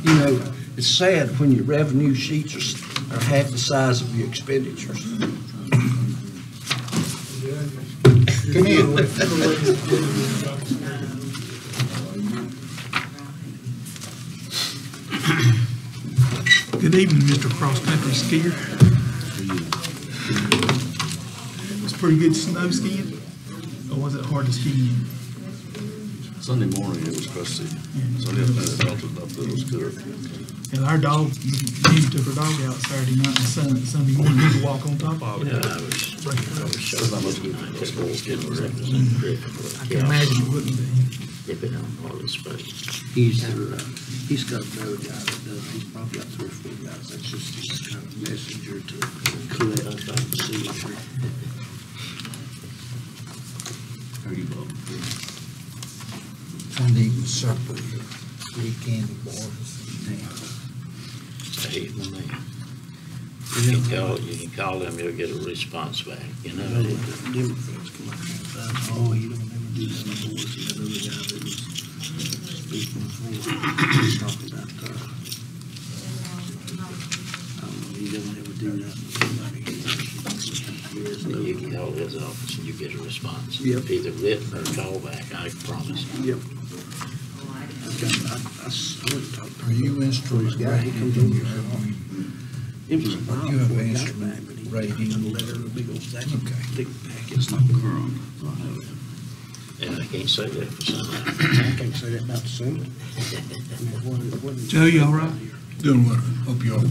You know, it's sad when your revenue sheets are half the size of your expenditures. Come in. Good evening, Mr. Cross Country Skier. It was pretty good snow skiing, or was it hard to ski in? Sunday morning it was crusty. Sunday afternoon it melted up, but it was good. And our dog, Jimmy took her dog out Saturday night and Sunday morning, he could walk on top of it. There's not much good for those schools getting ready. I can imagine it wouldn't be. He's got another guy that does. He's probably got 3 or 4 guys. That's just his kind of messenger to collect the signature. How are you, Bob? I'm eating supper here. 3 candy bars. Hey, my man. You can call them, you'll get a response back, you know. The Democrats come out and say, oh, you don't ever do that on boards. You got other guy that was speaking for, he's talking about, you don't ever do that. You can call his office and you get a response. Yep. Either written or call back, I promise. Yep. I went and talked to Are you instrument guy. He comes over here. It was a You while have before he got instrument back, but he rating. got a letter, a big old thick packet. It's not current. And I can't say that for some. I can't say that about the Senate. Joe, you all right? Doing well. Hope you are.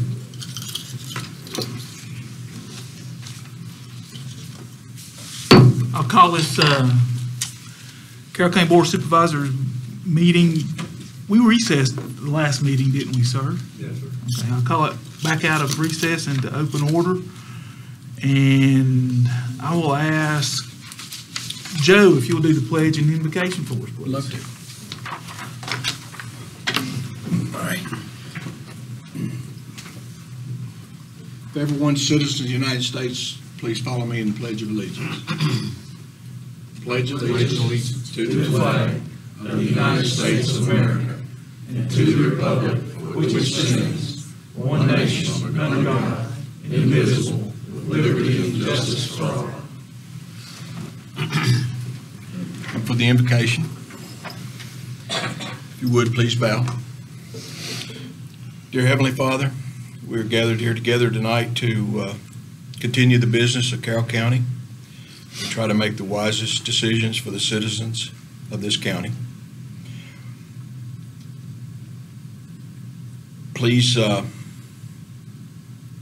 I'll call this Carroll County Board of Supervisors meeting. We recessed the last meeting, didn't we, sir? Yes, sir. Okay, I'll call it back out of recess into open order. And I will ask Joe if you'll do the pledge and invocation for us, please. Love to. All right. If everyone's citizens of the United States, please follow me in the Pledge of Allegiance. Pledge allegiance to the flag of the United States of America and to the republic which stands, one nation, under God, indivisible, with liberty and justice for all. And for the invocation, if you would, please bow. Dear Heavenly Father, we're gathered here together tonight to continue the business of Carroll County and try to make the wisest decisions for the citizens of this county. Please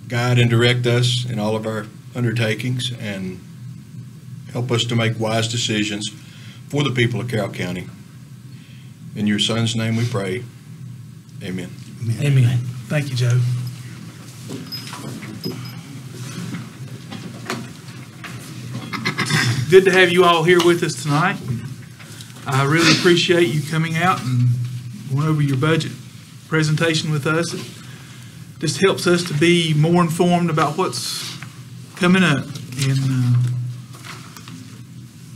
guide and direct us in all of our undertakings and help us to make wise decisions for the people of Carroll County. In your Son's name we pray. Amen. Amen. Thank you, Joe. Good to have you all here with us tonight. I really appreciate you coming out and going over your budget presentation with us. It just helps us to be more informed about what's coming up. And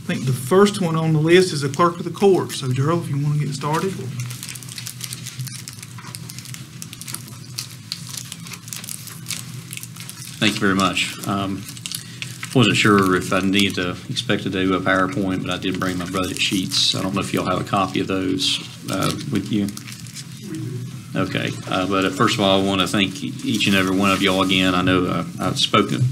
I think the first one on the list is the clerk of the court. So, Gerald, if you want to get started. Thank you very much. Wasn't sure if I needed to expect to do a PowerPoint, but I did bring my budget sheets. I don't know if y'all have a copy of those with you. Okay, but first of all, I want to thank each and every one of y'all again. I know I've spoken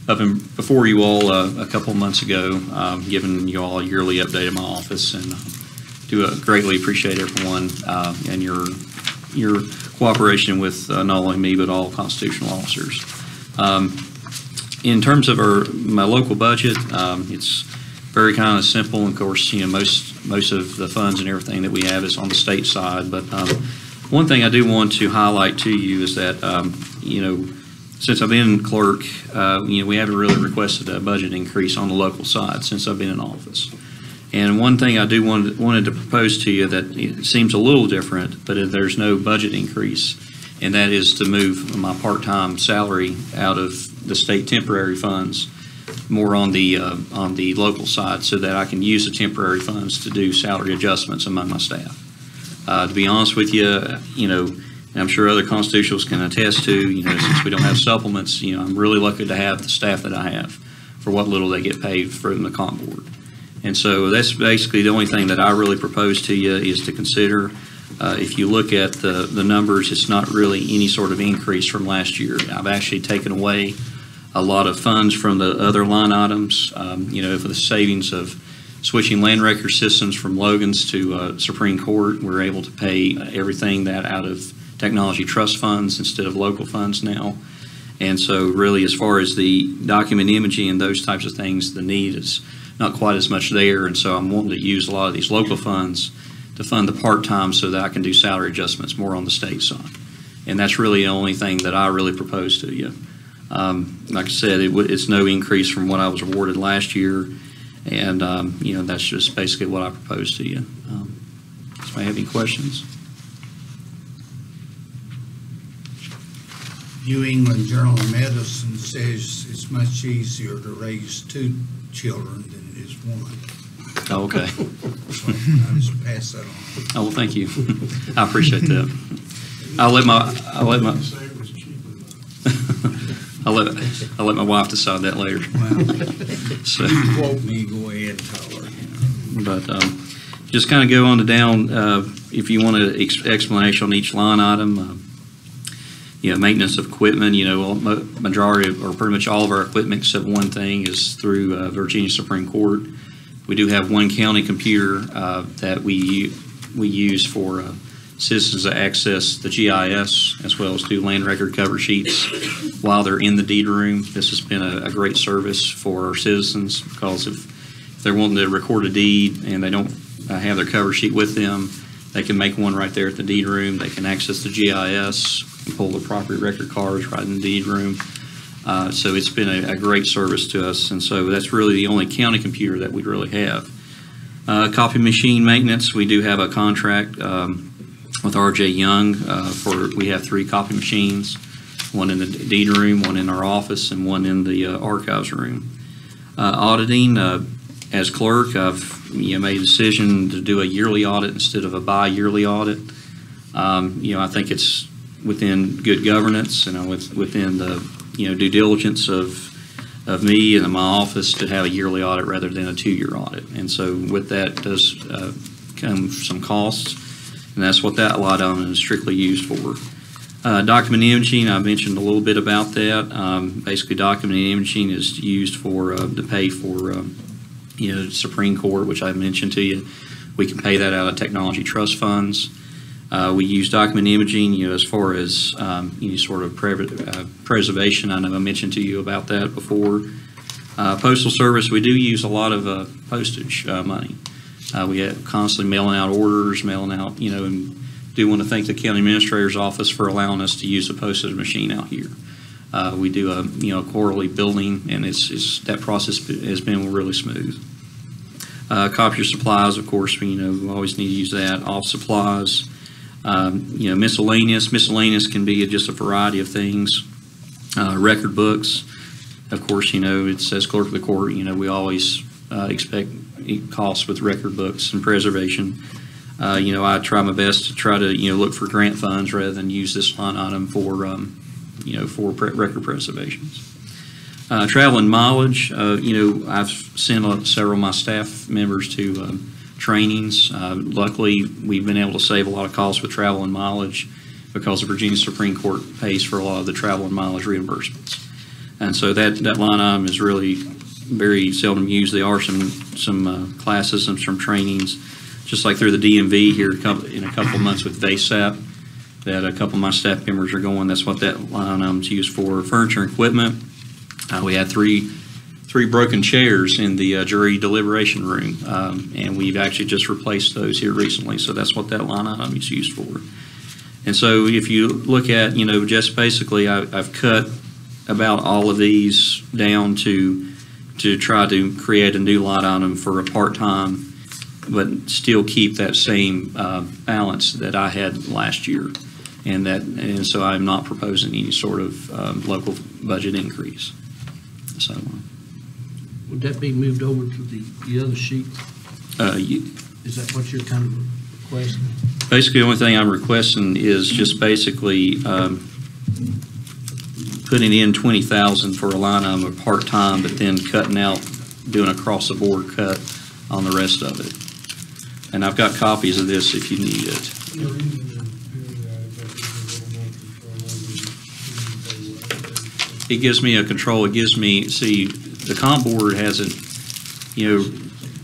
up before you all a couple of months ago, giving you all a yearly update of my office, and do greatly appreciate everyone and your cooperation with not only me but all constitutional officers. In terms of my local budget, it's very kind of simple. Of course, most of the funds and everything that we have is on the state side. But one thing I do want to highlight to you is that since I've been clerk, we haven't really requested a budget increase on the local side since I've been in office. And one thing I do wanted to propose to you that it seems a little different, but there's no budget increase, and that is to move my part-time salary out of the state temporary funds more on the local side, so that I can use the temporary funds to do salary adjustments among my staff. To be honest with you, And I'm sure other constitutionals can attest to, since we don't have supplements, I'm really lucky to have the staff that I have for what little they get paid from the comp board. And so that's basically the only thing that I really propose to you is to consider. If you look at the numbers, it's not really any sort of increase from last year. I've actually taken away a lot of funds from the other line items, for the savings of switching land record systems from Logan's to Supreme Court. We're able to pay everything that out of technology trust funds instead of local funds now. And so really, as far as the document imaging and those types of things, the need is not quite as much there. And so I'm wanting to use a lot of these local funds to fund the part-time so that I can do salary adjustments more on the state side. And that's really the only thing that I really propose to you. Like I said, it's no increase from what I was awarded last year. And, that's just basically what I propose to you. So I have any questions? New England Journal of Medicine says it's much easier to raise 2 children than it is 1. Oh, okay. So I just pass that on. Oh, well, thank you. I appreciate that. I'll let my wife decide that later. Well, So, quote me, go ahead and tell her. but just kind of go on to down. If you want an explanation on each line item, maintenance of equipment. Majority of, or pretty much all of our equipment except one thing is through Virginia Supreme Court. We do have one county computer that we use for citizens to access the GIS as well as do land record cover sheets while they're in the deed room. This has been a great service for our citizens because if they're wanting to record a deed and they don't have their cover sheet with them, they can make one right there at the deed room. They can access the GIS and pull the property record cards right in the deed room. So it's been a great service to us, and so that's really the only county computer that we really have. Copy machine maintenance, we do have a contract with RJ Young we have 3 copy machines, one in the deed room, one in our office, and one in the archives room. Auditing, as clerk, I've made a decision to do a yearly audit instead of a bi-yearly audit. I think it's within good governance and within the due diligence of me and my office to have a yearly audit rather than a 2-year audit. And so with that does come some costs, and that's what that line item is strictly used for. Document imaging, I mentioned a little bit about that. Basically, document imaging is used for to pay for Supreme Court, which I mentioned to you. We can pay that out of technology trust funds. We use document imaging, as far as sort of preservation. I know I mentioned to you about that before. Postal Service, we do use a lot of postage money. We have constantly mailing out orders, and do want to thank the County Administrator's Office for allowing us to use the postage machine out here. We do a quarterly billing, and that process has been really smooth. Copier supplies, of course, we always need to use that. Office supplies. Miscellaneous can be just a variety of things. Record books, of course, it says clerk of the court. We always expect costs with record books and preservation. I try my best to try to look for grant funds rather than use this line item for record preservations. Travel and mileage. I've sent several of my staff members to trainings. Luckily, we've been able to save a lot of costs with travel and mileage because the Virginia Supreme Court pays for a lot of the travel and mileage reimbursements. And so that line item is really very seldom used. There are some classes and some trainings, just like through the DMV here in a couple of months with VASAP, that a couple of my staff members are going. That's what that line item is used for. Furniture and equipment. We had three broken chairs in the jury deliberation room, and we've actually just replaced those here recently, so that's what that line item is used for. And so if you look at, just basically I've cut about all of these down to try to create a new line item for a part-time, but still keep that same balance that I had last year. And so I'm not proposing any sort of local budget increase. So. Would that be moved over to the other sheet? Is that what you're kind of requesting? Basically, the only thing I'm requesting is just basically putting in $20,000 for a line item of part-time, but then cutting out, doing a cross-the-board cut on the rest of it. And I've got copies of this if you need it. It gives me a control. It gives me, see, the comp board hasn't,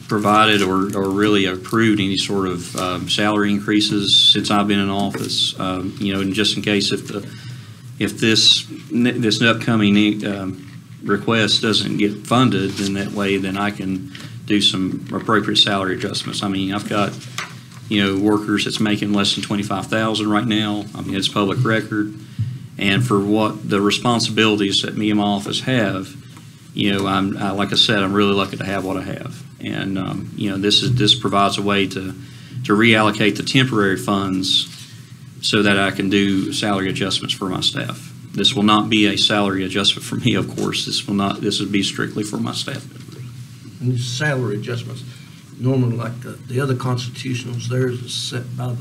provided or really approved any sort of salary increases since I've been in office. And just in case if this upcoming request doesn't get funded, then I can do some appropriate salary adjustments. I mean, I've got workers that's making less than $25,000 right now. I mean, it's public record, and for what the responsibilities that me and my office have, like I said, I'm really lucky to have what I have. And this provides a way to reallocate the temporary funds so that I can do salary adjustments for my staff. This will not be a salary adjustment for me, of course. This would be strictly for my staff members. And these salary adjustments, normally like the other constitutionals, theirs is set by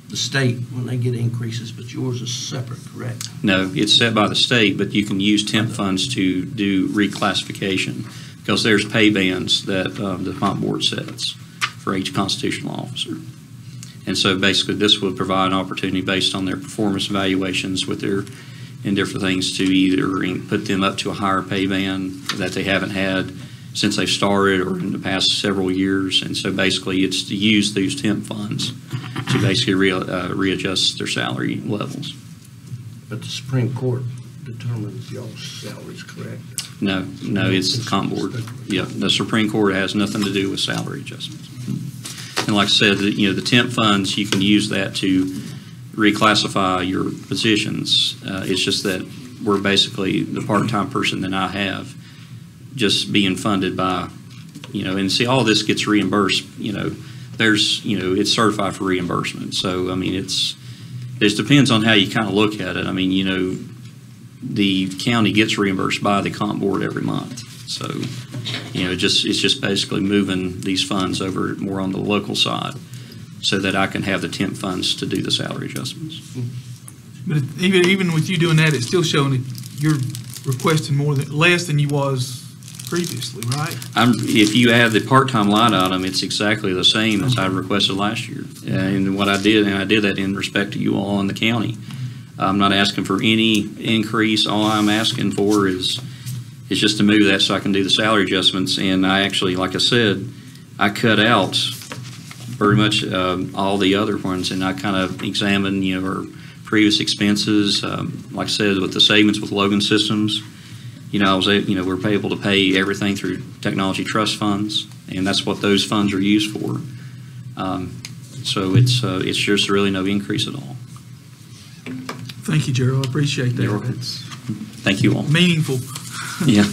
the state when they get increases, but yours is separate, correct? No, it's set by the state, but you can use temp funds to do reclassification because there's pay bands that the comp board sets for each constitutional officer. And so basically this would provide an opportunity based on their performance evaluations and different things to either put them up to a higher pay band that they haven't had since they started or in the past several years. And so basically it's to use those temp funds to basically readjust their salary levels. But the Supreme Court determines y'all's salaries, correct? No, it's the comp board. Yeah, the Supreme Court has nothing to do with salary adjustments. And like I said, the temp funds, you can use that to reclassify your positions. It's just that we're basically the part-time person that I have just being funded by, and see, all this gets reimbursed, it's certified for reimbursement. So, I mean, it depends on how you kind of look at it. I mean, the county gets reimbursed by the comp board every month. So, it's just basically moving these funds over more on the local side so that I can have the temp funds to do the salary adjustments. But even with you doing that, it's still showing that you're requesting less than you was previously, right? If you add the part-time line item, it's exactly the same as I requested last year. And what I did that in respect to you all in the county. I'm not asking for any increase. All I'm asking for is just to move that so I can do the salary adjustments. And I actually, like I said, I cut out pretty much all the other ones, and I kind of examined, our previous expenses. Like I said, with the savings with Logan Systems, we're able to pay everything through technology trust funds, and that's what those funds are used for. So it's just really no increase at all. Thank you, Gerald. I appreciate that. You're welcome. It's Thank you all. meaningful. Yeah.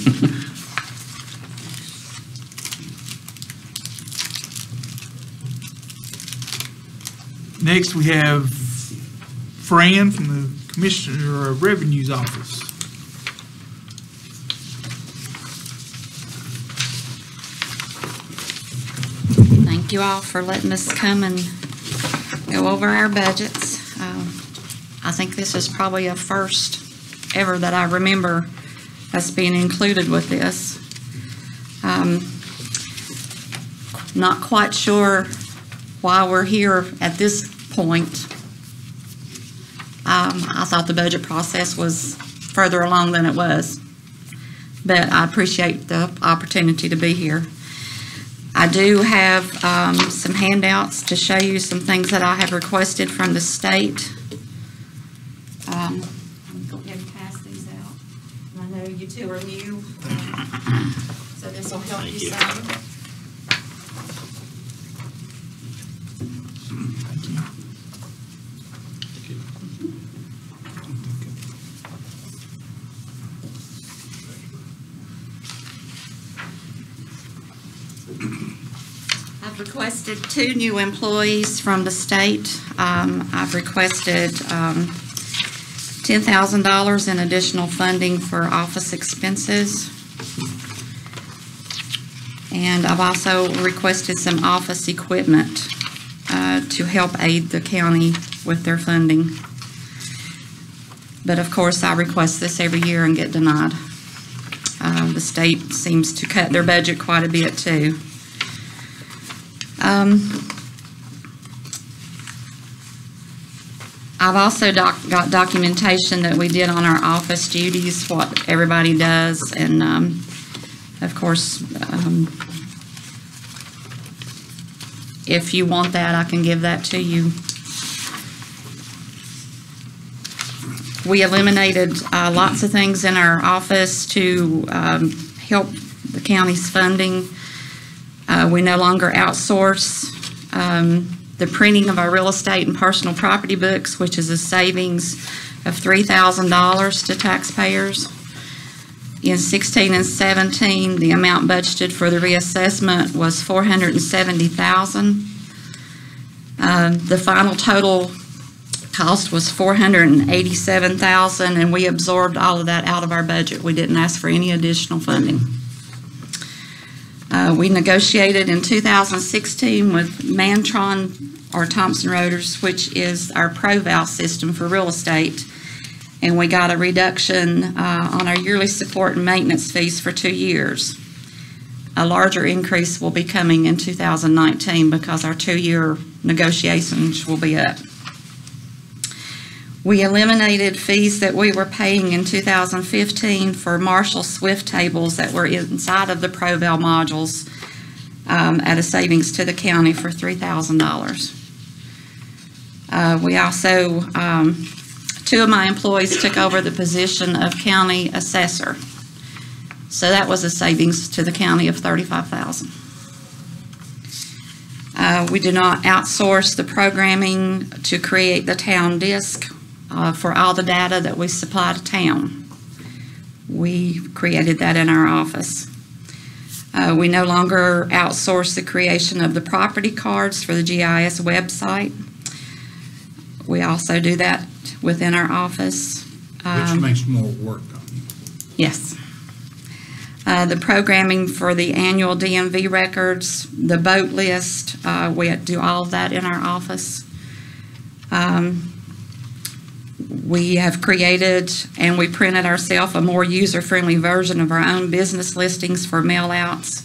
Next, we have Fran from the Commissioner of Revenue's office. Thank you all for letting us come and go over our budgets. I think this is probably a first ever that I remember us being included with this. Not quite sure why we're here at this point. I thought the budget process was further along than it was, but I appreciate the opportunity to be here. I do have some handouts to show you some things that I have requested from the state. Let me go ahead and pass these out. I know you two are new, so this will help you some. I've requested 2 new employees from the state. I've requested $10,000 in additional funding for office expenses. And I've also requested some office equipment to help aid the county with their funding. But of course, I request this every year and get denied. The state seems to cut their budget quite a bit too. I've also got documentation that we did on our office duties, what everybody does, and of course, if you want that, I can give that to you. We eliminated lots of things in our office to help the county's funding. We no longer outsource the printing of our real estate and personal property books, which is a savings of $3,000 to taxpayers. In 16 and 17, the amount budgeted for the reassessment was $470,000. The final total cost was $487,000, and we absorbed all of that out of our budget. We didn't ask for any additional funding. We negotiated in 2016 with Mantron or Thompson Reuters, which is our ProVal system for real estate, and we got a reduction on our yearly support and maintenance fees for 2 years. A larger increase will be coming in 2019 because our 2-year negotiations will be up. We eliminated fees that we were paying in 2015 for Marshall Swift tables that were inside of the ProVal modules at a savings to the county for $3,000. We also, 2 of my employees took over the position of county assessor. So that was a savings to the county of $35,000. We do not outsource the programming to create the town disk for all the data that we supply to town. We created that in our office. We no longer outsource the creation of the property cards for the GIS website. We also do that within our office. Which makes more work on you. Yes. The programming for the annual DMV records, the boat list, we do all of that in our office. We have created and we printed ourselves a more user-friendly version of our own business listings for mail-outs,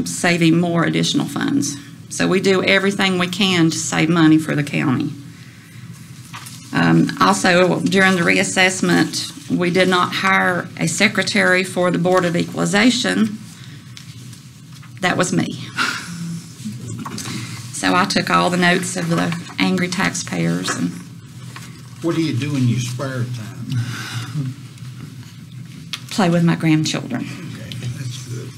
saving more additional funds. So we do everything we can to save money for the county. Also, during the reassessment, we did not hire a secretary for the Board of Equalization. That was me. So I took all the notes of the angry taxpayers. And What do you do in your spare time? play with my grandchildren. Okay, that's good.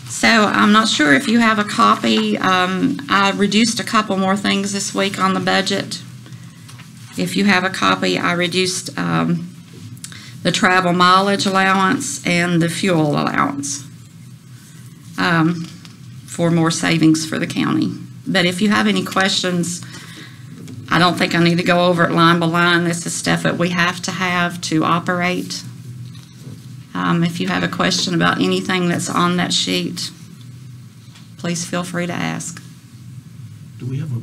So I'm not sure if you have a copy. I reduced a couple more things this week on the budget. If you have a copy, I reduced the travel mileage allowance and the fuel allowance for more savings for the county. But if you have any questions, I don't think I need to go over it line by line. This is stuff that we have to operate. If you have a question about anything that's on that sheet, please feel free to ask. Do we have a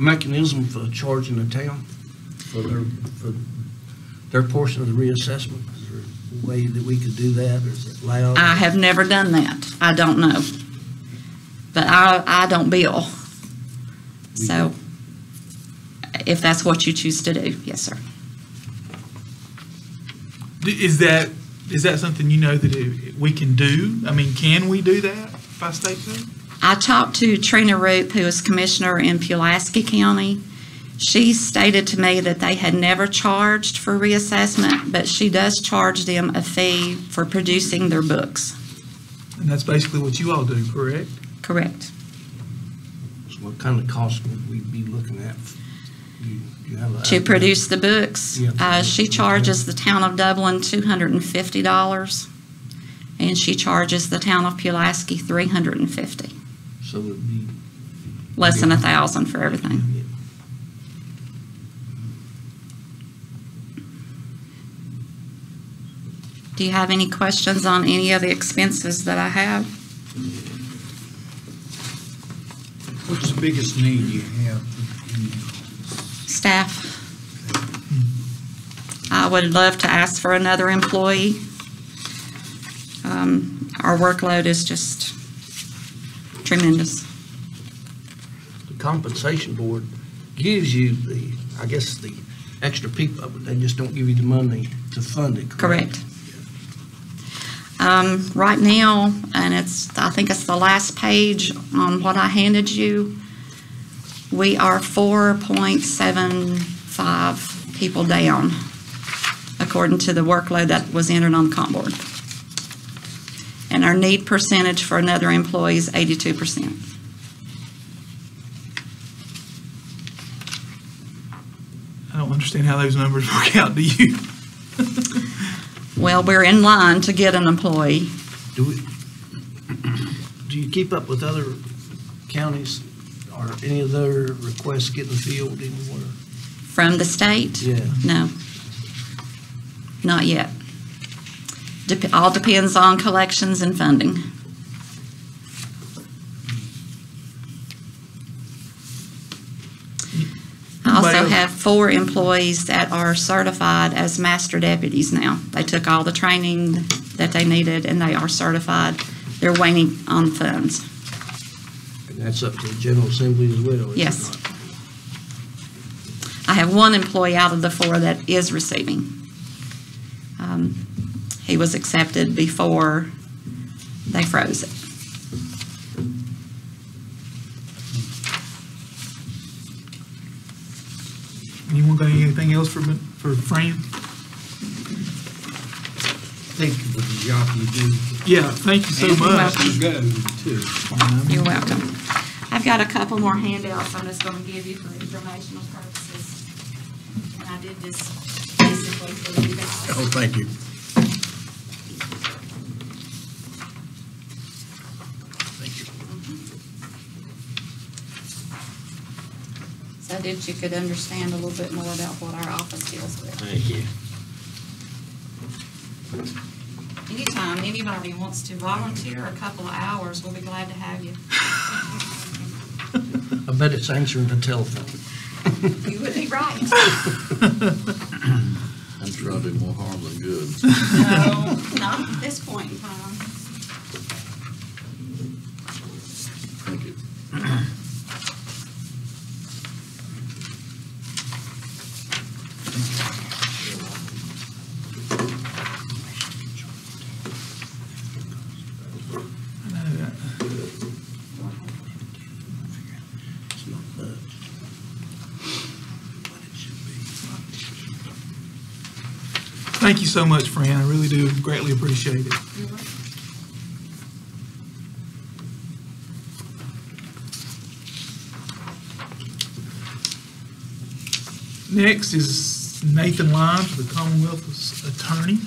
mechanism for charging the town for their portion of the reassessment? Is there a way that we could do that, or is it loud? I have never done that. I don't know. But I don't bill. So if that's what you choose to do, yes, sir. Is that something you know that we can do? I mean, can we do that by state code? I talked to Trina Roop, who is commissioner in Pulaski County. She stated to me that they had never charged for reassessment, but she does charge them a fee for producing their books. And that's basically what you all do, correct? Correct. So what kind of cost would we be looking at? You have an To idea? produce the books, Yeah. she charges the town of Dublin $250, and she charges the town of Pulaski $350. So it would be. Less than $1,000 for everything. Yeah. Do you have any questions on any of the expenses that I have? What's the biggest need you have in the office? Staff. I would love to ask for another employee. Our workload is just tremendous. The compensation board gives you the, I guess, the extra people, but they just don't give you the money to fund it, correct? Correct. Right now, and I think it's the last page on what I handed you, we are 4.75 people down, according to the workload that was entered on the comp board. And our need percentage for another employee is 82%. I don't understand how those numbers work out, do you? Well, we're in line to get an employee. Do you keep up with other counties? Are any of their requests getting filled anywhere? From the state? Yeah. No. Not yet. All depends on collections and funding. I also have 4 employees that are certified as master deputies now. They took all the training that they needed and they are certified. They're waiting on funds. And that's up to the General Assembly as well, is it Yes. not? I have 1 employee out of the 4 that is receiving. He was accepted before they froze it. Anyone got anything else for Fran? Thank you for the job you do. Yeah, thank you so You're much. welcome. Go, too. You're welcome. I've got a couple more handouts I'm just going to give you for informational purposes. And I did this basically for you guys. Oh, thank you. So that you could understand a little bit more about what our office deals with. Thank you. Anytime anybody wants to volunteer a couple of hours, we'll be glad to have you. I bet it's answering the telephone. You would be right. I'm trying to do more harm than good. No, not at this point in time. Thank you. It's not much, but it should be. Thank you so much, Fran. I really do greatly appreciate it. Next is Nathan Lyons, the Commonwealth's attorney.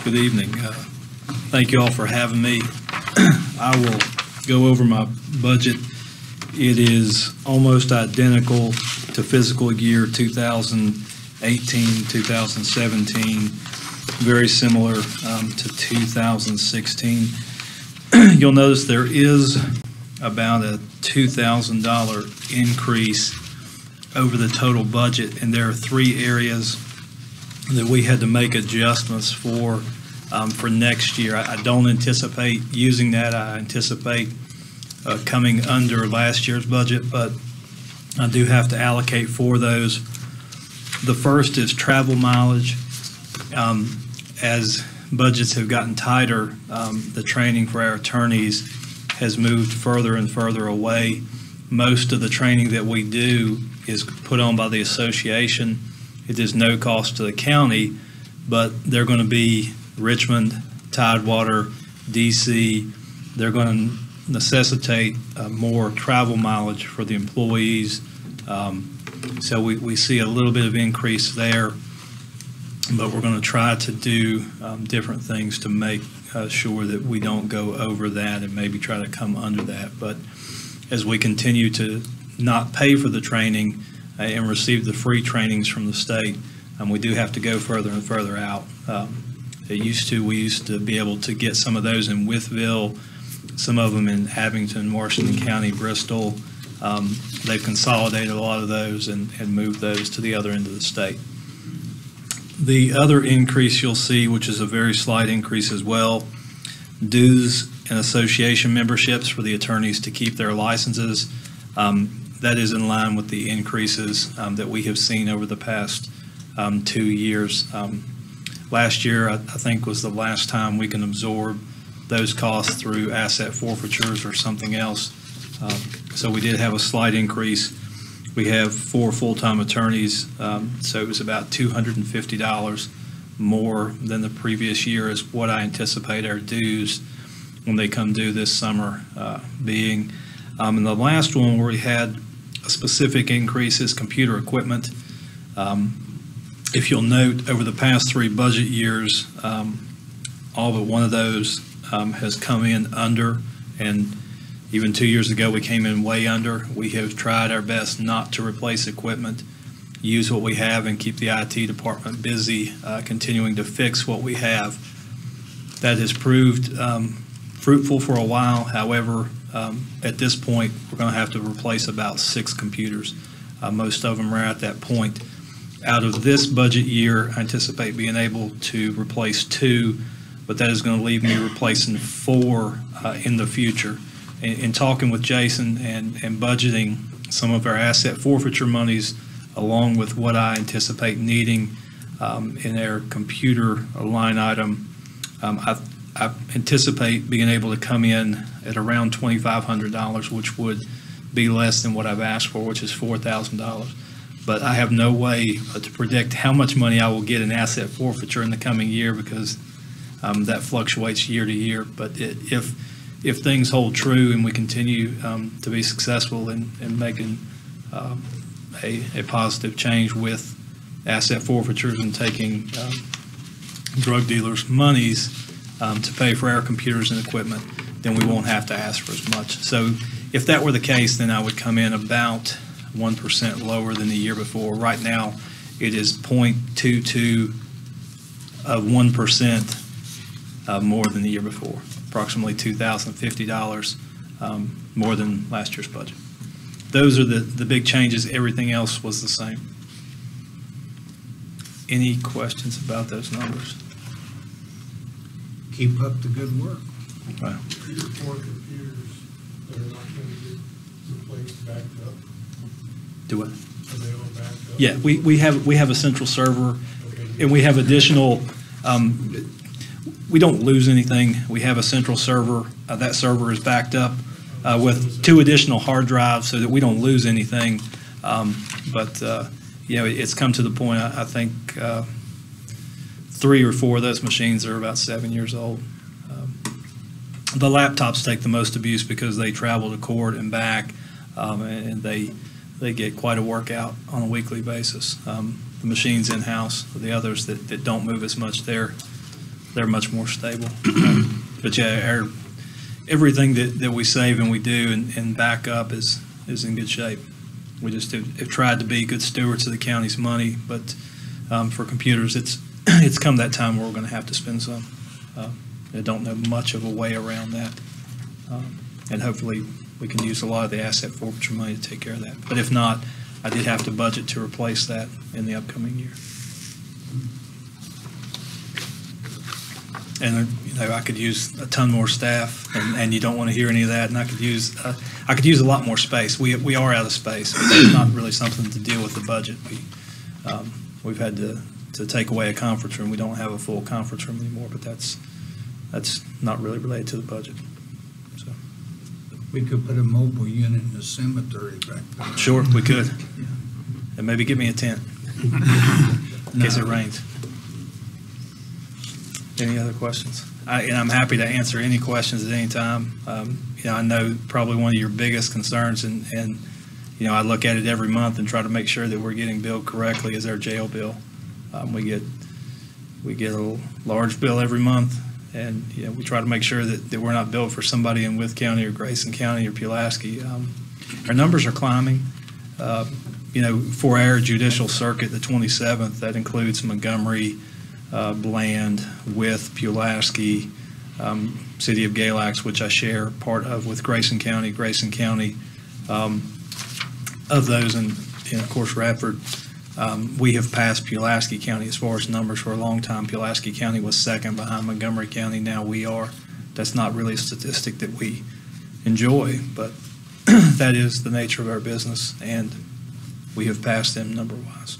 Good evening. Thank you all for having me. I will go over my budget. It is almost identical to fiscal year 2018, 2017, very similar to 2016. You'll notice there is about a $2,000 increase over the total budget, and there are 3 areas that we had to make adjustments for next year. I don't anticipate using that. I anticipate coming under last year's budget, but I do have to allocate for those. The first is travel mileage. As budgets have gotten tighter, the training for our attorneys has moved further and further away. Most of the training that we do is put on by the association. It is no cost to the county, but they're going to be Richmond, Tidewater, DC. They're going to necessitate more travel mileage for the employees. So we see a little bit of increase there, but we're going to try to do different things to make sure that we don't go over that and maybe try to come under that. But as we continue to not pay for the training and receive the free trainings from the state. We do have to go further and further out. We used to be able to get some of those in Wytheville, some of them in Abington, Washington County, Bristol. They've consolidated a lot of those and moved those to the other end of the state. The other increase you'll see, which is a very slight increase as well, dues and association memberships for the attorneys to keep their licenses. That is in line with the increases that we have seen over the past 2 years. Last year, I think, was the last time we can absorb those costs through asset forfeitures or something else. So we did have a slight increase. We have 4 full-time attorneys, so it was about $250 more than the previous year is what I anticipate our dues when they come due this summer being. And the last one where we had a specific increase is computer equipment. If you'll note, over the past 3 budget years, all but one of those has come in under, and even 2 years ago, we came in way under. We have tried our best not to replace equipment, use what we have, and keep the IT department busy, continuing to fix what we have. That has proved fruitful for a while. However, at this point, we're going to have to replace about 6 computers. Most of them are at that point. Out of this budget year, I anticipate being able to replace 2, but that is going to leave me replacing 4 in the future. In talking with Jason and budgeting some of our asset forfeiture monies, along with what I anticipate needing in our computer line item, I anticipate being able to come in at around $2,500, which would be less than what I've asked for, which is $4,000. But I have no way to predict how much money I will get in asset forfeiture in the coming year, because that fluctuates year to year. But if things hold true and we continue to be successful in making a positive change with asset forfeitures and taking drug dealers' monies to pay for our computers and equipment, then we won't have to ask for as much. So if that were the case, then I would come in about 1% lower than the year before. Right now, it is 0.22 of 1% more than the year before, approximately $2,050 more than last year's budget. Those are the big changes. Everything else was the same. Any questions about those numbers? Keep up the good work. Wow. Your 4 computers that are not going to get replaced, backed up, Do what? are they all backed up? Yeah, we have a central server, Okay. and we have additional. We don't lose anything. We have a central server. That server is backed up with 2 additional hard drives, so that we don't lose anything. It's come to the point. I think 3 or 4 of those machines are about 7 years old. The laptops take the most abuse because they travel to court and back, and they get quite a workout on a weekly basis. The machines in-house, the others that don't move as much, they're much more stable. But yeah, everything that we save and we do and back up is in good shape. We just have tried to be good stewards of the county's money, but for computers, it's come that time where we're going to have to spend some. I don't know much of a way around that, and hopefully we can use a lot of the asset forfeiture money to take care of that. But if not, I did have to budget to replace that in the upcoming year. And I could use a ton more staff, and you don't want to hear any of that. And I could use a lot more space. We are out of space. But that's not really something to deal with the budget. We've had to take away a conference room. We don't have a full conference room anymore. But that's not really related to the budget. So We could put a mobile unit in the cemetery back there. sure, we could, and maybe get me a tent in case it rains. Any other questions? I'm happy to answer any questions at any time. I know probably one of your biggest concerns, and I look at it every month and try to make sure that we're getting billed correctly, is our jail bill. We get a large bill every month, and we try to make sure that we're not billed for somebody in Wythe County or Grayson County or Pulaski. our numbers are climbing. For our judicial circuit, the 27th, that includes Montgomery, Bland, Wythe, Pulaski, City of Galax, which I share part of with Grayson County. Of those, and of course Radford, we have passed Pulaski County as far as numbers. For a long time, Pulaski County was second behind Montgomery County. Now we are. That's not really a statistic that we enjoy, but that is the nature of our business, and we have passed them number-wise.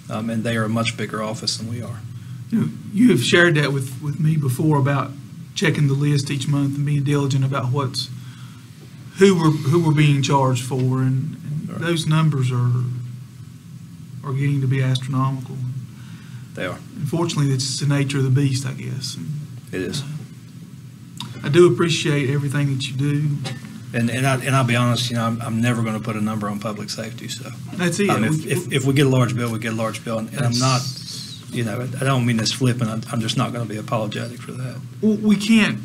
And they are a much bigger office than we are. You have shared that with me before about checking the list each month and being diligent about who we're being charged for, and Right. those numbers are getting to be astronomical. They are. Unfortunately, it's just the nature of the beast, I guess. It is. I do appreciate everything that you do. And I'll be honest, I'm never going to put a number on public safety. So That's it. if we get a large bill, we get a large bill, and I'm not, I don't mean this flippant. I'm just not going to be apologetic for that. Well, we can't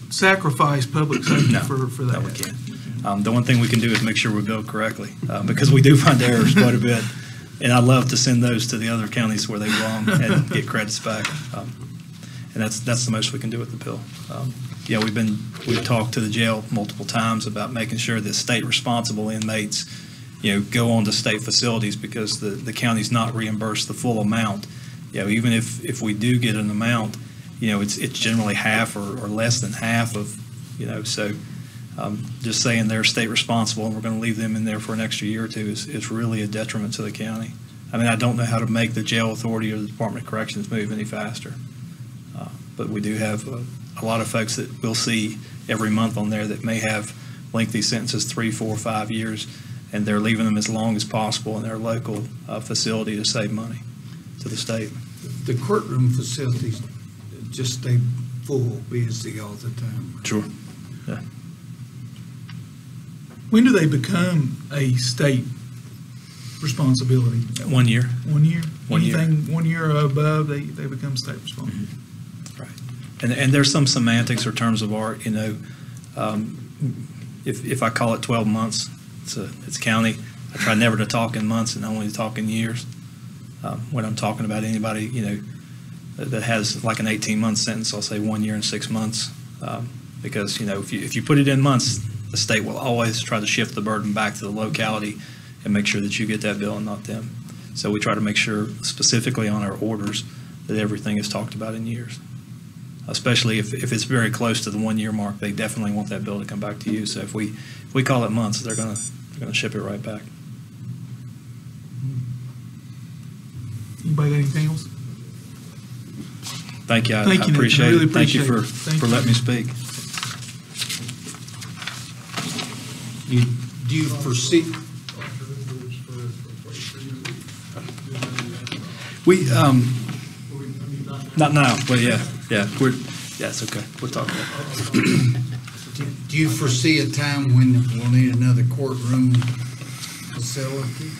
sacrifice public safety No. for that. No, we can't. The one thing we can do is make sure we're billed correctly, because we do find errors quite a bit. And I love to send those to the other counties where they belong and get credits back. And that's the most we can do with the bill. We've talked to the jail multiple times about making sure that state responsible inmates, go on to state facilities, because the county's not reimbursed the full amount. Even if we do get an amount, it's generally half or less than half of, so just saying they're state responsible and we're going to leave them in there for an extra year or two is really a detriment to the county. I mean, I don't know how to make the jail authority or the Department of Corrections move any faster. But we do have a lot of folks that we'll see every month on there that may have lengthy sentences, 3, 4, 5 years, and they're leaving them as long as possible in their local facility to save money to the state. The courtroom facilities just stay full, busy all the time. Sure. Yeah. When do they become a state responsibility? 1 year. 1 year? 1 year. Anything 1 year or above, they become state responsible. Right. And there's some semantics or terms of art, if I call it 12 months, it's county. I try never to talk in months and only to talk in years. When I'm talking about anybody, that has like an 18-month sentence, I'll say 1 year and 6 months. Because, if you put it in months, the state will always try to shift the burden back to the locality and make sure that you get that bill and not them. So we try to make sure, specifically on our orders, that everything is talked about in years. Especially if it's very close to the 1 year mark, they definitely want that bill to come back to you. So if we call it months, they're gonna ship it right back. Anybody got anything else? Thank you. I Thank you, Nathan. appreciate I really it. Thank you appreciate for it. Thank you. letting me speak. Do you foresee, We not now, but yeah, it's okay. We'll talk about it. do you foresee a time when we'll need another courtroom facility?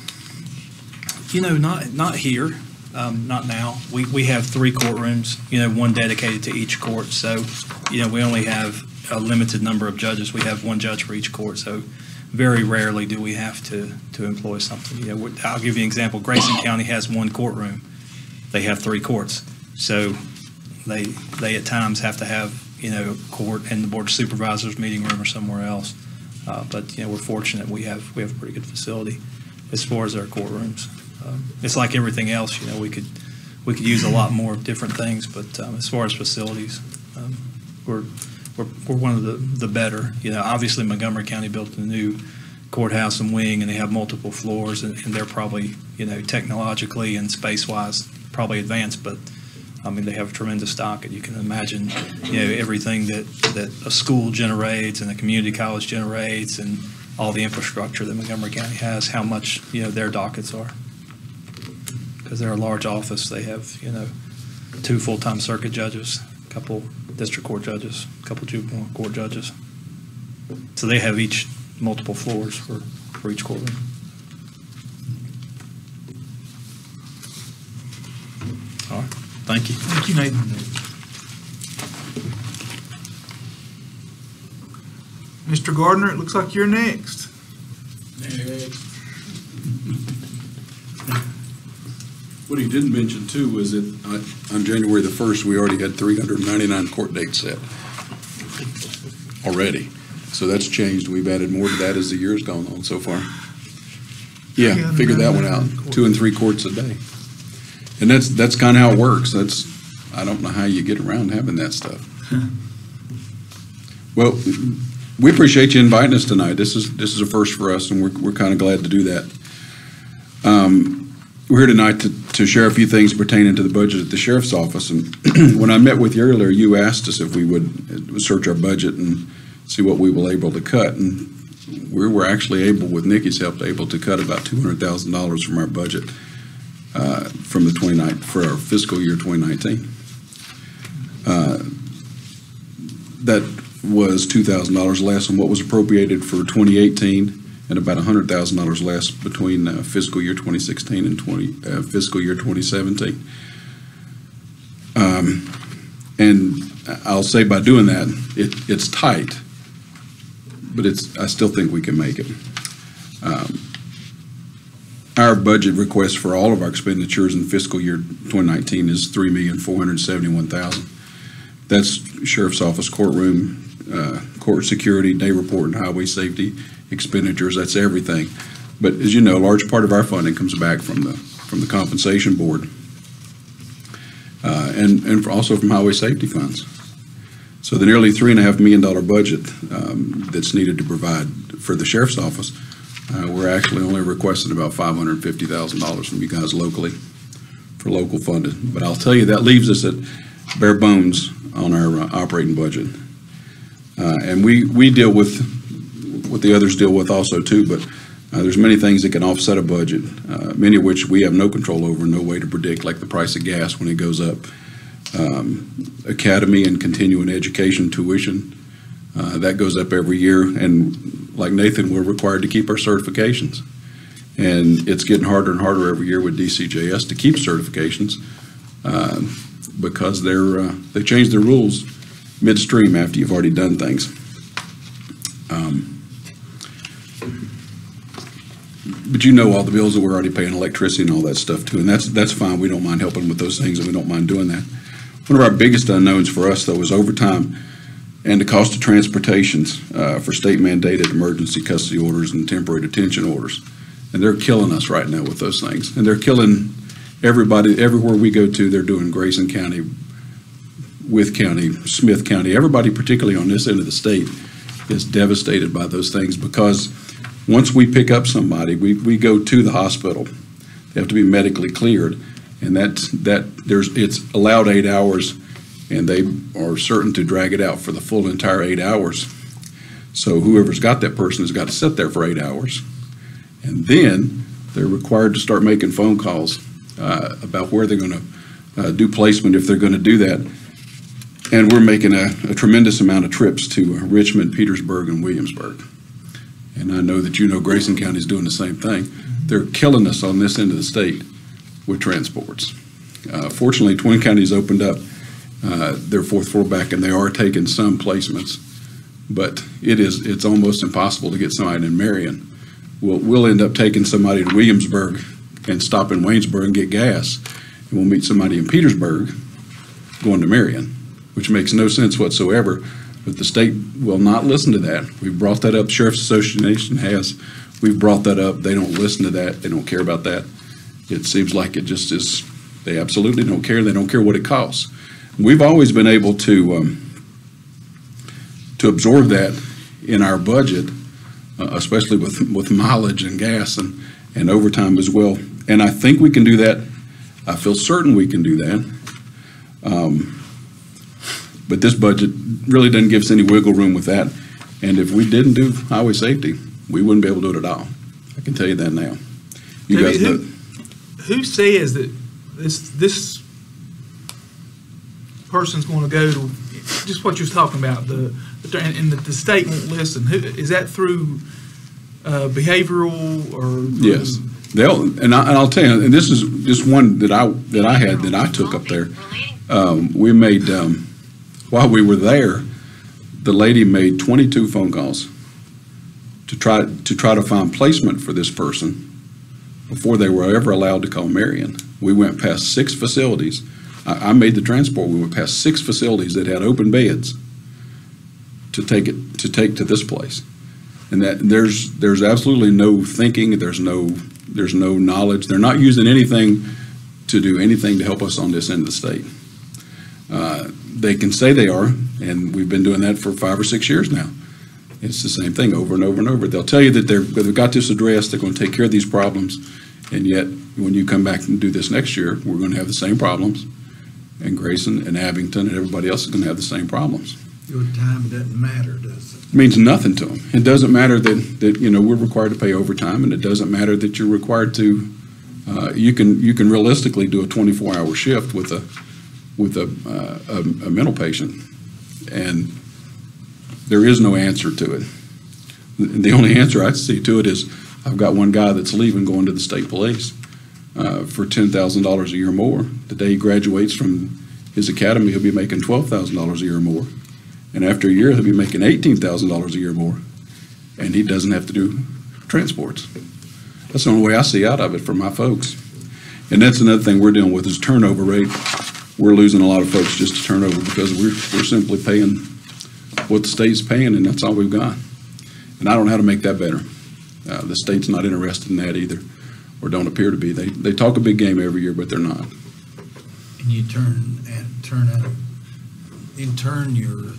Not here, not now. We have 3 courtrooms, one dedicated to each court. So, we only have a limited number of judges. We have 1 judge for each court. So very rarely do we have to employ something. I'll give you an example. Grayson County has 1 courtroom. They have 3 courts. So they at times have to have, a court in the Board of Supervisors meeting room or somewhere else. But we're fortunate we have a pretty good facility as far as our courtrooms. It's like everything else, we could use a lot more different things, but as far as facilities, we're one of the better. Obviously Montgomery County built a new courthouse and wing, and they have multiple floors, and they're probably, technologically and space-wise probably advanced, but I mean, they have a tremendous stock, and you can imagine, everything that a school generates and a community college generates and all the infrastructure that Montgomery County has, how much, their dockets are. Because they're a large office, they have, 2 full-time circuit judges, a couple district court judges, a couple juvenile court judges. So they have each multiple floors for each courtroom. All right, thank you. Thank you, Nathan. Mr. Gardner, it looks like you're next. What he didn't mention too was that on January the 1st, we already had 399 court dates set already. So that's changed. We've added more to that as the year's gone on so far. Yeah, figure that one out. 2 and 3 courts a day. And that's kind of how it works. I don't know how you get around having that stuff. Well, we appreciate you inviting us tonight. This is a first for us, and we're kind of glad to do that. We're here tonight to share a few things pertaining to the budget at the sheriff's office. And when I met with you earlier, you asked us if we would search our budget and see what we were able to cut. And we were actually able, with Nikki's help, to cut about $200,000 from our budget for our fiscal year 2019. That was $2,000 less than what was appropriated for 2018, and about $100,000 less between fiscal year 2016 and fiscal year 2017. And I'll say by doing that, it's tight, but I still think we can make it. Our budget request for all of our expenditures in fiscal year 2019 is $3,471,000. That's sheriff's office, courtroom, court security, day report, and highway safety expenditures. That's everything. But as you know, a large part of our funding comes back from the compensation board, and also from highway safety funds. So the nearly $3.5 million budget that's needed to provide for the sheriff's office, we're actually only requesting about $550,000 from you guys locally for local funding. But I'll tell you, that leaves us at bare bones on our operating budget. And we deal with what the others deal with also too, but there's many things that can offset a budget, many of which we have no control over, no way to predict, like the price of gas when it goes up. Academy and continuing education tuition, that goes up every year, and like Nathan, we're required to keep our certifications. And it's getting harder and harder every year with DCJS to keep certifications because they change their rules midstream after you've already done things. But you know all the bills that we're already paying, electricity and all that stuff too, and that's fine. We don't mind helping with those things, and we don't mind doing that. One of our biggest unknowns for us, though, is overtime and the cost of transportations for state mandated emergency custody orders and temporary detention orders. And they're killing us right now with those things. And they're killing everybody, everywhere we go to. They're doing Grayson County, Wythe County, Smith County. Everybody, particularly on this end of the state, is devastated by those things, because once we pick up somebody, we go to the hospital. They have to be medically cleared, and it's allowed 8 hours, and they are certain to drag it out for the full entire 8 hours. So whoever's got that person has got to sit there for 8 hours, and then they're required to start making phone calls about where they're going to do placement if they're going to do that. And we're making a tremendous amount of trips to Richmond, Petersburg, and Williamsburg. And I know that you know Grayson County is doing the same thing. They're killing us on this end of the state with transports. Fortunately, Twin County's opened up their fourth floor back, and they are taking some placements. But it's almost impossible to get somebody in Marion. We'll end up taking somebody to Williamsburg and stop in Waynesburg and get gas. And we'll meet somebody in Petersburg going to Marion, which makes no sense whatsoever. But the state will not listen to that. We've brought that up. Sheriff's Association has. We've brought that up. They don't listen to that. They don't care about that. It seems like it just is. They absolutely don't care. They don't care what it costs. We've always been able to absorb that in our budget, especially with mileage and gas and overtime as well. And I think we can do that. I feel certain we can do that. But this budget really doesn't give us any wiggle room with that. And if we didn't do highway safety, we wouldn't be able to do it at all. I can tell you that now. You guys know. Who says that this person's going to go to, just what you was talking about, and the state won't listen? Is that through behavioral or? Yes. And I'll tell you, and this is just one that I took up there. We made, while we were there, the lady made 22 phone calls to try to find placement for this person before they were ever allowed to call Marion. We went past 6 facilities. I made the transport. We went past 6 facilities that had open beds to take to this place. And that there's absolutely no thinking, there's no knowledge. They're not using anything to do anything to help us on this end of the state. They can say they are, and we've been doing that for 5 or 6 years now. It's the same thing over and over and over. They'll tell you that they've got this addressed, they're going to take care of these problems, and yet when you come back and do this next year, we're going to have the same problems, and Grayson and Abington and everybody else is going to have the same problems. Your time doesn't matter, does it? It means nothing to them. It doesn't matter that we're required to pay overtime, and it doesn't matter that you're required to. You can realistically do a 24-hour shift with a mental patient, and there is no answer to it. The only answer I see to it is I've got one guy that's leaving, going to the state police for $10,000 a year more. The day he graduates from his academy, he'll be making $12,000 a year more. And after a year, he'll be making $18,000 a year more. And he doesn't have to do transports. That's the only way I see out of it for my folks. And that's another thing we're dealing with is turnover rate. We're losing a lot of folks just to turnover because we're simply paying what the state's paying, and that's all we've got. And I don't know how to make that better. The state's not interested in that either, or don't appear to be. They talk a big game every year, but they're not. And you in turn, you're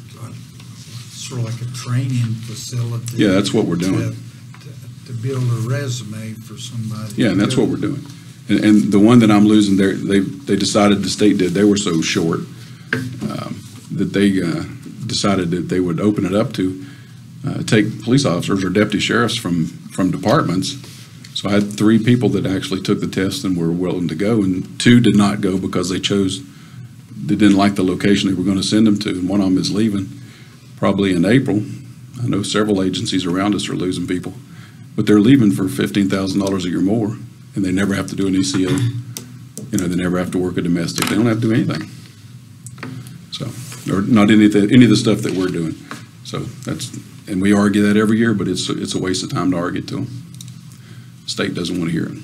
sort of like a training facility. Yeah, that's what we're doing. To build a resume for somebody. Yeah, and that's what we're doing. And the one that I'm losing, they decided, the state did, they were so short that they decided that they would open it up to take police officers or deputy sheriffs from departments. So I had 3 people that actually took the test and were willing to go, and 2 did not go because they didn't like the location they were going to send them to, and one of them is leaving probably in April. I know several agencies around us are losing people, but they're leaving for $15,000 a year more, and they never have to do an ECO. They never have to work a domestic. They don't have to do anything. So, or not any of the stuff that we're doing. So and we argue that every year, but it's a waste of time to argue to them. The state doesn't want to hear it,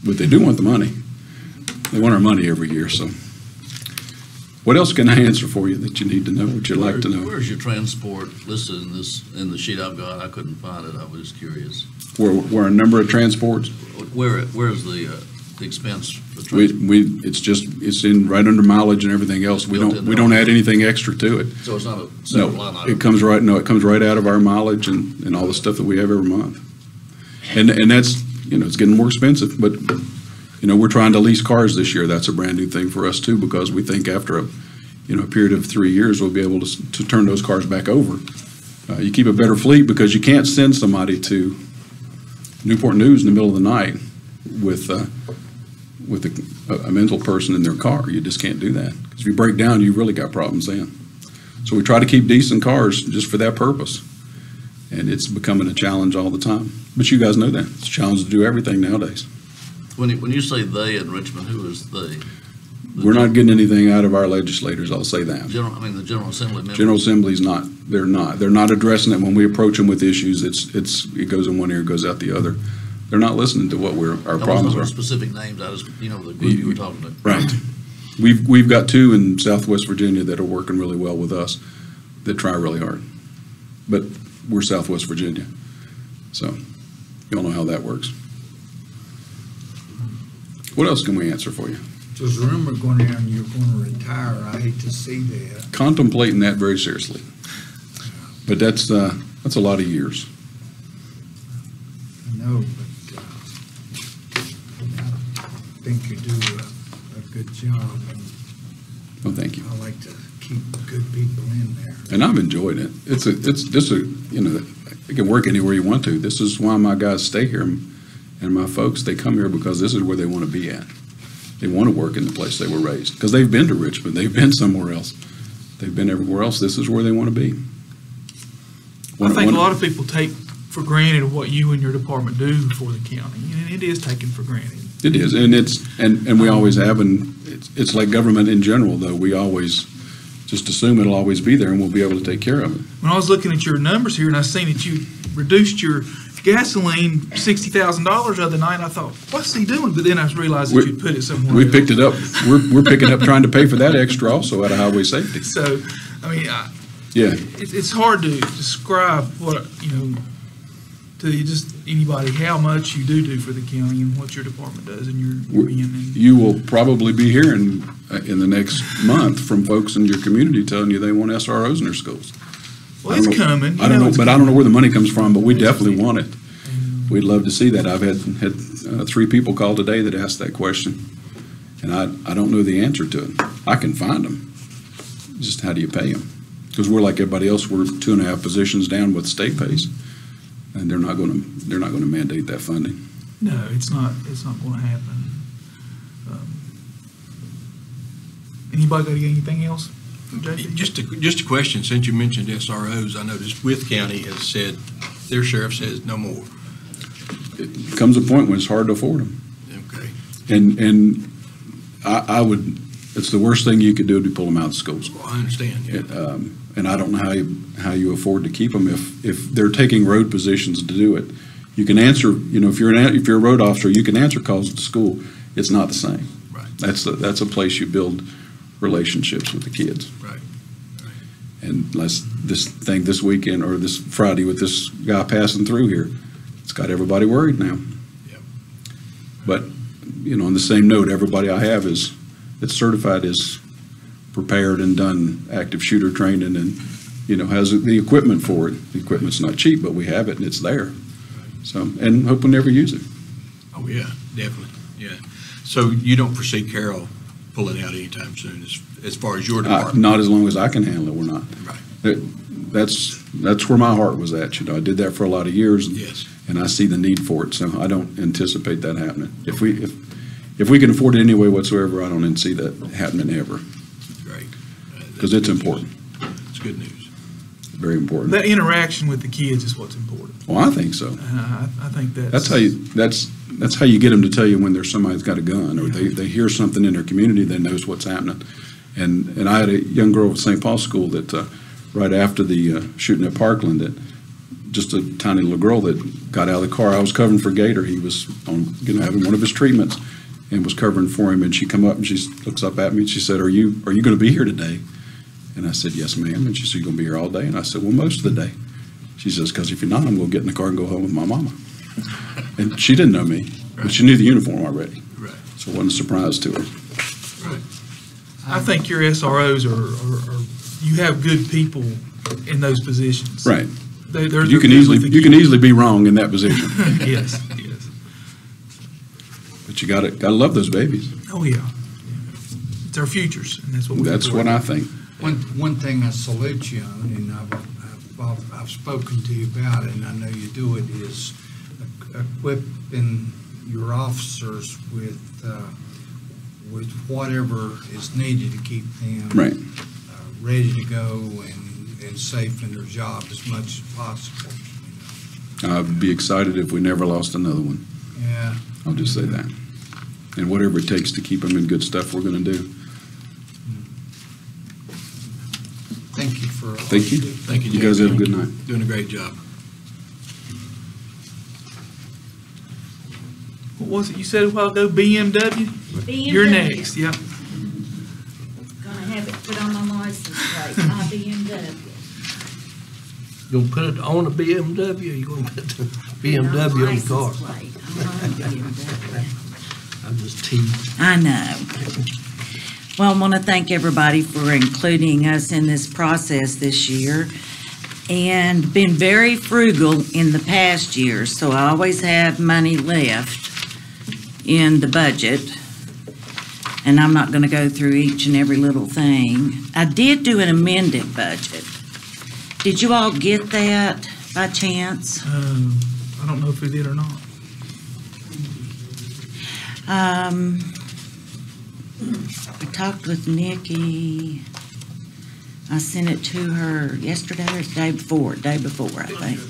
but they do want the money. They want our money every year. So, what else can I answer for you that you need to know? What you'd like to know? Where's your transport listed in the sheet I've got? I couldn't find it. I was curious. Where a number of transports. Where's the expense for transport? It's in right under mileage and everything else. We don't add anything extra to it. So it's not a separate line item? It comes right out of our mileage and all the stuff that we have every month. And that's, it's getting more expensive, but we're trying to lease cars this year. That's a brand new thing for us too, because we think after a period of 3 years, we'll be able to turn those cars back over. You keep a better fleet because you can't send somebody to Newport News in the middle of the night with a mental person in their car. You just can't do that. Because if you break down, you've really got problems then. So we try to keep decent cars just for that purpose. And it's becoming a challenge all the time. But you guys know that. It's a challenge to do everything nowadays. When you say they in Richmond, who is they? We're not getting anything out of our legislators, I'll say that. The General Assembly members? General Assembly's not. They're not addressing it. When we approach them with issues, it goes in one ear, goes out the other. They're not listening to what our problems are. Specific names, the group you were talking to. Right. We've got 2 in Southwest Virginia that are working really well with us that try really hard. But we're Southwest Virginia. So you all know how that works. What else can we answer for you? There's a rumor going around you're going to retire. I hate to see that. Contemplating that very seriously. But that's a lot of years. I know, but I think you do a good job. And well, thank you. I like to keep good people in there. And I've enjoyed it. It's just you can work anywhere you want to. This is why my guys stay here, and my folks, they come here because this is where they want to be at. They want to work in the place they were raised because they've been to Richmond. They've been somewhere else. They've been everywhere else. This is where they want to be. I think a lot of people take for granted what you and your department do for the county, and it is taken for granted. It is, and we always have, and it's like government in general, though. We always just assume it'll always be there, and we'll be able to take care of it. When I was looking at your numbers here, and I seen that you reduced your gasoline $60,000 the other night. I thought, what's he doing? But then I realized that you'd put it somewhere We else. picked it up. We're picking up, trying to pay for that extra also out of highway safety. So, I mean, Yeah. it's hard to describe what, to just anybody, how much you do for the county and what your department does and your being in. You will probably be hearing in the next month from folks in your community telling you they want SROs in their schools. Well, it's coming. I don't know, but I don't know where the money comes from, but we definitely want it. We'd love to see that. I've had 3 people call today that asked that question, and I don't know the answer to it. I can find them. Just how do you pay them? Because we're like everybody else, we're 2.5 positions down what the state pays, and they're not going to mandate that funding. No, it's not going to happen. Anybody got anything else? JP? Just a question, since you mentioned SROs, I noticed Wythe County has said, their sheriff says no more. It comes a point when it's hard to afford them. Okay. And I would, it's the worst thing you could do to pull them out of schools. Well, I understand, yeah. And I don't know how you afford to keep them if they're taking road positions to do it. You can answer, if you're a road officer, you can answer calls at the school. It's not the same. Right. That's a place you build relationships with the kids. Right. And this thing this weekend or this Friday with this guy passing through here, it's got everybody worried now. Yep. But, on the same note, everybody I have that's certified is prepared and done active shooter training and, has the equipment for it. The equipment's not cheap, but we have it and it's there. So, and hope we never use it. Oh, yeah, definitely, yeah. So you don't foresee Carroll pulling out anytime soon as far as your department? Not as long as I can handle it, we're not. Right. That's where my heart was at, I did that for a lot of years. Yes. And I see the need for it, so I don't anticipate that happening. If we can afford it any way whatsoever, I don't see that happening ever. Great. Because it's important, It's good news. very important. That interaction with the kids is what's important. Well, I think so. I think That's how you get them to tell you when there's somebody that's got a gun, or they hear something in their community that knows what's happening. And I had a young girl at St. Paul School that right after the shooting at Parkland, that just a tiny little girl that got out of the car. I was covering for Gator. He was having one of his treatments and was covering for him. And she come up and she looks up at me and she said, "Are you going to be here today?" And I said, "Yes, ma'am." And she said, "You're going to be here all day?" And I said, "Well, most of the day." She says, "Because if you're not, I'm going to get in the car and go home with my mama." And she didn't know me, but she knew the uniform already. Right. So it wasn't a surprise to her. Right. I think your SROs are you have good people in those positions. Right. They're You can good with the kids. easily be wrong in that position, Yes. but you gotta love those babies. Oh, yeah. It's our futures, and that's what we. That's what I think. One thing I salute you on, and I've spoken to you about it, and I know you do it, is equipping your officers with whatever is needed to keep them Right. Ready to go and safe in their job as much as possible. I'd be excited if we never lost another one. Yeah. I'll just say that. And whatever it takes to keep them in good stuff, we're going to do. Thank you for all Thank you. do. Thank you, You guys have a Jay. good night. Doing a great job. What was it you said a while ago? BMW? BMW. You're next, yeah. Gonna have it put on my license plate, my BMW. You gonna put it on a BMW, or you gonna put the BMW on the car? License plate on my BMW. I'm just teasing. I know. Well, I want to thank everybody for including us in this process this year, and been very frugal in the past years, so I always have money left in the budget, and I'm not going to go through each and every little thing. I did do an amended budget. Did you all get that by chance? I don't know if we did or not. I talked with Nikki. I sent it to her yesterday or the day before, I think.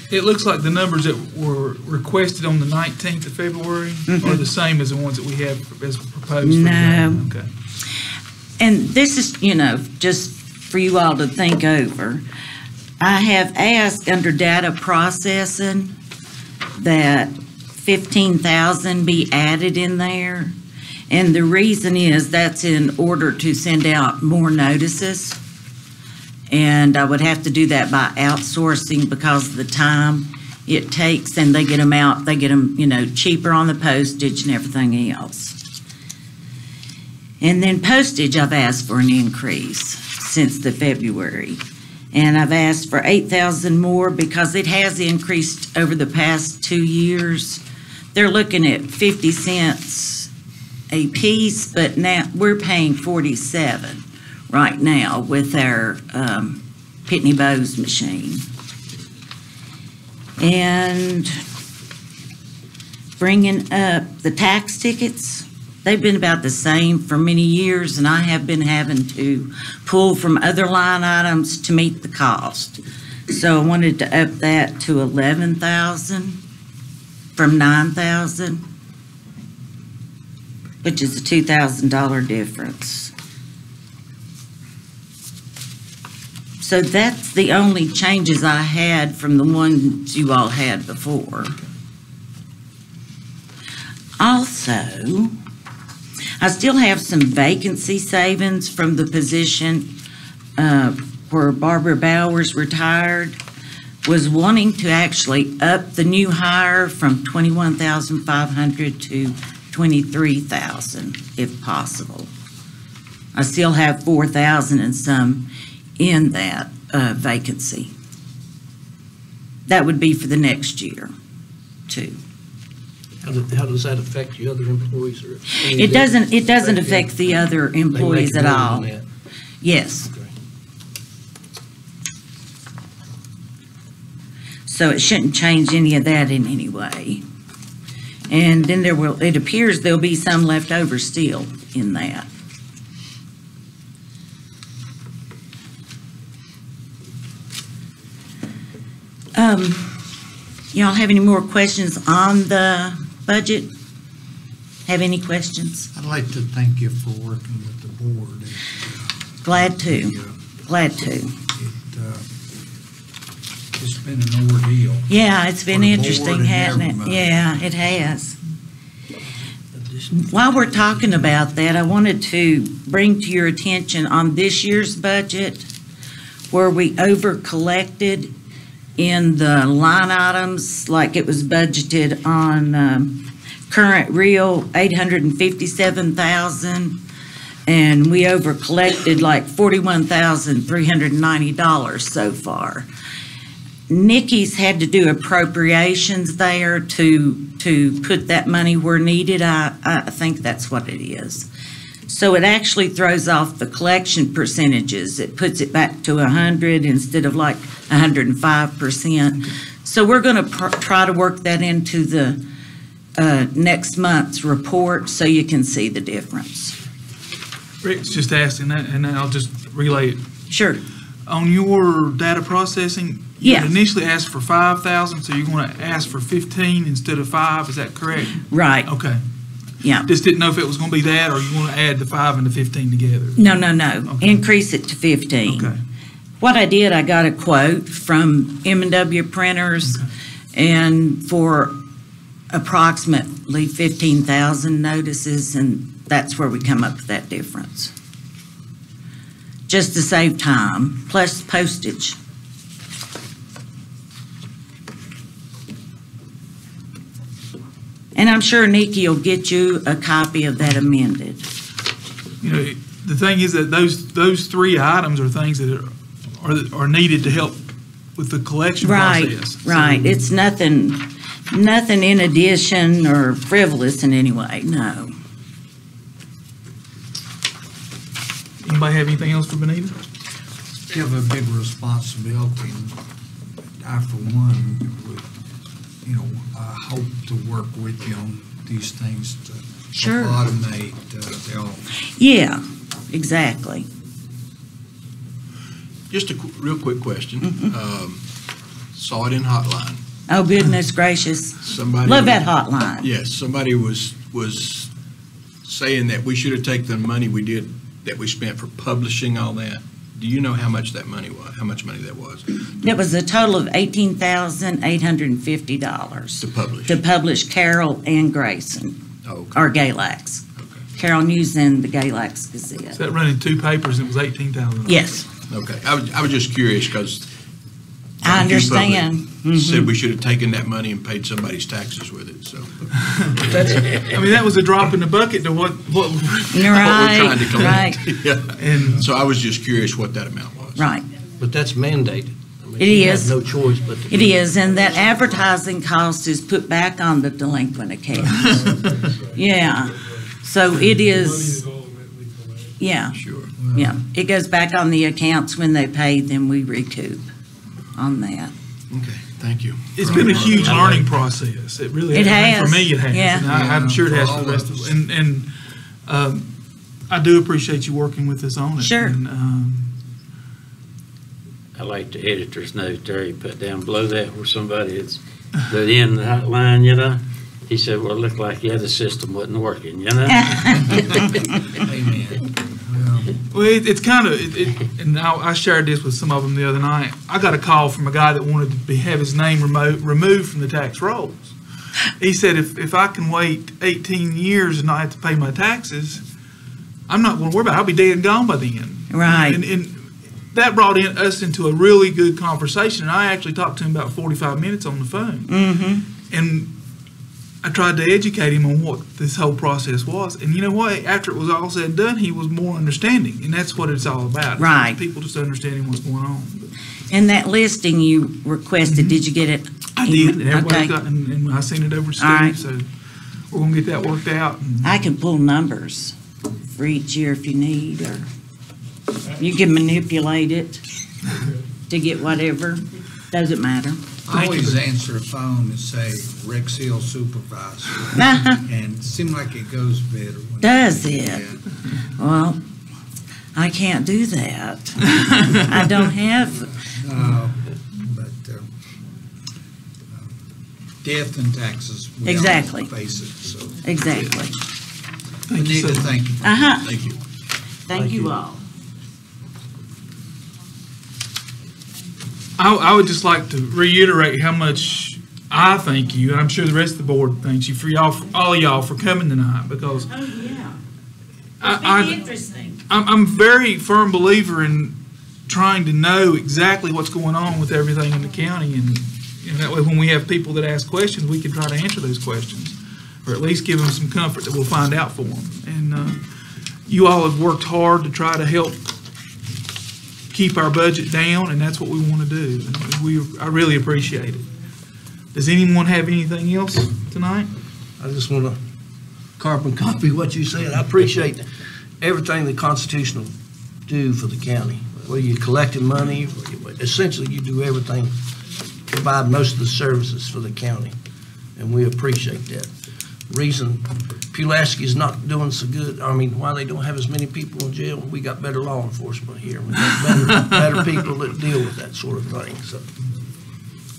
It looks like the numbers that were requested on the 19th of February are the same as the ones that we have as proposed. for No. today. Okay. And this is, just for you all to think over. I have asked under data processing that 15,000 be added in there. And the reason is that's in order to send out more notices. And I would have to do that by outsourcing because of the time it takes, and they get them out, they get them, cheaper on the postage and everything else. And then postage, I've asked for an increase since the February. And I've asked for 8,000 more because it has increased over the past 2 years. They're looking at 50 cents a piece, but now we're paying 47 right now with our Pitney Bowes machine. And bringing up the tax tickets, they've been about the same for many years, and I have been having to pull from other line items to meet the cost. So I wanted to up that to 11,000 from 9,000, which is a $2,000 difference. So that's the only changes I had from the ones you all had before. Also, I still have some vacancy savings from the position where Barbara Bowers retired. Was wanting to actually up the new hire from 21,500 to 23,000 if possible. I still have 4,000 and some in that vacancy. That would be for the next year, too. How does that affect the other employees? Or It doesn't affect the other employees at all. Yes. Okay. So it shouldn't change any of that in any way. And then it appears there'll be some left over still in that. Y'all have any more questions on the budget? Have any questions? I'd like to thank you for working with the board. Glad to. Glad to. It's been an ordeal. Yeah, it's been For the interesting, board and hasn't it? everybody. Yeah, it has. While we're talking about that, I wanted to bring to your attention on this year's budget where we over-collected in the line items, like it was budgeted on current real, 857,000, and we over-collected like $41,390 so far. Nikki's had to do appropriations there to put that money where needed. I think that's what it is. So it actually throws off the collection percentages. It puts it back to 100 instead of like 105%. So we're going to try to work that into the next month's report so you can see the difference. Rick's just asking that, and I'll just relay it. Sure. On your data processing, you Yeah. initially asked for 5,000, so you're going to ask for 15 instead of 5, is that correct? Right. Okay. Yeah. Just didn't know if it was going to be that, or you want to add the 5 and the 15 together. No. Okay. Increase it to 15. Okay. What I did, I got a quote from M&W Printers, and for approximately 15,000 notices, and that's where we come up with that difference. Just to save time, plus postage. And I'm sure Nikki will get you a copy of that amended. You know, the thing is that those 3 items are things that are needed to help with the collection process. Right. So- It's nothing in addition or frivolous in any way, no. Anybody have anything else for Benita? You have a big responsibility, and I, for one, would, hope to work with you on these things to Sure. automate the office. Yeah, exactly. Just a real quick question. Saw it in Hotline. Oh, goodness gracious. Somebody. Love that hotline. Yes, somebody was saying that we should have taken the money that we spent for publishing all that Do you know how much that money was, how much money that was It was a total of $18,850 to publish? to publish Carroll and Grayson, Oh, okay. or Galax. Carroll News and the Galax Gazette. So that running two papers, and it was $18,000. Yes, Okay, I was just curious, because I understand. said we should have taken that money and paid somebody's taxes with it, so. I mean, that was a drop in the bucket to what What we're trying to Right, collect. Yeah. and So I was just curious what that amount was. right. But that's mandated. I mean, It we have is. no choice but to. It is, and that advertising cost is put back on the delinquent accounts. Yeah, so it Money is, is ultimately collected. yeah, Sure. yeah. It goes back on the accounts when they pay, then we recoup on that. Okay, thank you. it's been a huge learning process. It really It has. has, For me, it has. yeah. And I'm sure it has for the For all rest of of us. us. And I do appreciate you working with us on it. Sure. And, I like the editor's note there, he put down below that where somebody had put in that line, you know? He said, well, it looked like the other system wasn't working, you know? Amen. Well, it's kind of, and I shared this with some of them the other night. I got a call from a guy that wanted to have his name removed from the tax rolls. He said, if I can wait 18 years and not have to pay my taxes, I'm not going to worry about it. I'll be dead and gone by then. Right. And that brought us into a really good conversation. And I actually talked to him about 45 minutes on the phone. Mm-hmm. And I tried to educate him on what this whole process was. And you know what? After it was all said and done, he was more understanding. And that's what it's all about. Right. People just understanding what's going on. And that listing you requested, did you get it? I did. And everybody Okay. got, and I sent it over to All right. Steve. So we're going to get that worked out. And I can pull numbers for each year if you need, or you can manipulate it to get whatever. Doesn't matter. I always answer the phone and say, Rex Hill Supervisor, and it seems like it goes better. when- Does it? Yeah. Well, I can't do that. I don't have, But death and taxes, we all Exactly. face it, so. exactly. thank you so Anita, much. thank you. Uh-huh. Thank you. Thank you all. I would just like to reiterate how much I thank you, and I'm sure the rest of the board thanks you for all of y'all for coming tonight, because Oh, yeah. I'm a very firm believer in trying to know exactly what's going on with everything in the county, and that way when we have people that ask questions, we can try to answer those questions, or at least give them some comfort that we'll find out for them. And you all have worked hard to try to help keep our budget down, and that's what we want to do. And I really appreciate it. Does anyone have anything else tonight? I just want to carbon copy what you said. I appreciate everything the Constitution will do for the county. Whether you're collecting money, essentially you do everything, provide most of the services for the county, and we appreciate that. Reason Pulaski is not doing so good, I mean, why they don't have as many people in jail, we got better law enforcement here. We got better people that deal with that sort of thing, so.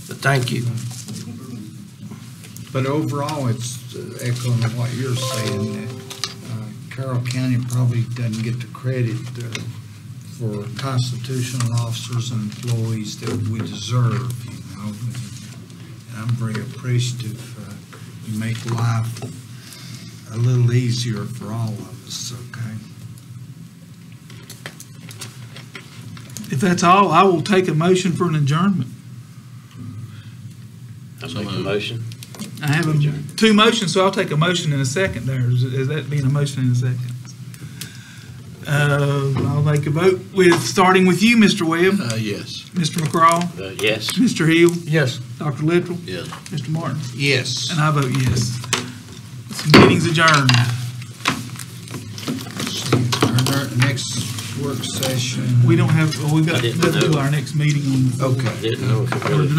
But thank you. But overall, it's echoing what you're saying, that Carroll County probably doesn't get the credit for constitutional officers and employees that we deserve, you know. And I'm very appreciative. You make life a little easier for all of us, okay? If that's all, I will take a motion for an adjournment. I make a motion. I have two motions, so I'll take a motion in a second there. Is that being a motion in a second? I'll make a vote with, starting with you, Mr. Webb, Yes. Mr. McCraw, Yes. Mr. Hill, Yes. Dr. Littrell, Yes. Mr. Martin, Yes. and I vote yes. This meeting's adjourned. Our next work session. We don't have, well, we've got I to didn't know. do our next meeting on. Okay. Didn't know if it really